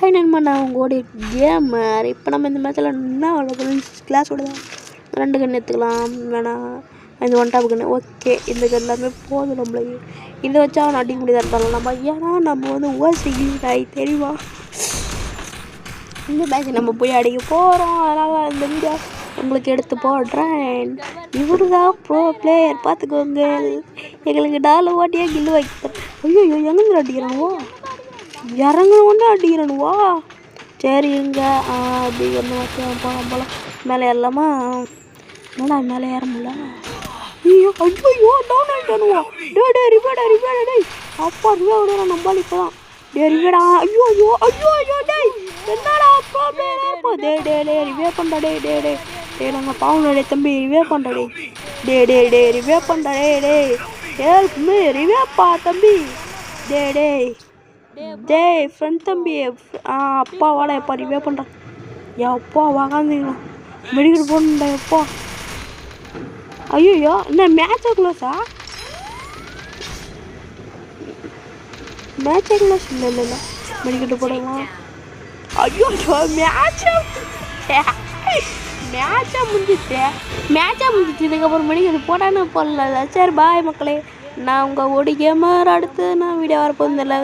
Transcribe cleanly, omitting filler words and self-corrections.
Hi நண்பா, நான் உங்களோட கேமர். இப்போ நம்ம இந்த மேட்சில் என்ன கிளாஸ் விடுதா 2 கன்று எடுத்துக்கலாம். வேணாம், இந்த 1 டாப் கன்று ஓகே. இந்த கன்று எல்லாமே போதும் நம்மளுக்கு. இதை வச்சா அவன் அடிக்க முடியாத இருந்தாலும் நம்ம ஏன்னா நம்ம வந்து ஓசிக்கிட்டாய் தெரியுமா. இந்த மேட்ச் நம்ம போய் அடிக்க போகிறோம். அதனால் இந்த வீடியோ உங்களுக்கு எடுத்து போடுறேன். இவரு தான் ப்ரோ பிளேயர் பார்த்துக்கோங்க. எங்களுக்கு 4 வாட்டியே கில்லு வைக்க. ஐயோ எங்கே அடிக்கிறானுவோ, இறங்கினோடனே அடிக்கிறானுவா. சரி இங்கே அப்படி ஒன்று வச்சு போகலாம். மேலே ஏறலாமா? என்னடா மேலே ஏற முடியல. ஐயோ ஐயோ டவுன் ஆகிட்டானுவா. ரிவேடா அப்பா ரிவே விடுறா நம்பால் இப்போ தான். ரிவேடா ஐயோ ஐயோ ஐயோ ஐயோ டேய் என்னடா ப்ராப்ளம் இருப்பா. டே ரிவே பண்ணா டே நாங்கள் பாவனோட தம்பி ரிவே பண்ணா டே ரிவே பண்ணா டே ஹெல்ப் மீ ரிவேப்பா தம்பி. டேய் ஃப்ரெண்ட் தம்பி அப்பா வாடா எப்பா ரிவே பண்ணுறான். எப்பா வாங்காந்தீங்களா மெடிக்கல் போடணுண்டா எப்பா. ஐயோ என்ன மேட்சா க்ளோஸா? மேட்சா க்ளோஸ் இல்லை மெடிக்கல் போடலாம். ஐயோ மேட்சா முடிஞ்சிச்சு இதுக்கப்புறம் மெடிக்கல் போடான்னு போடல. சரி பாய் மக்களே, நான் உங்கள் ஓடி கேமர். அடுத்து நான் வீடியோ வரப்போதில்லை.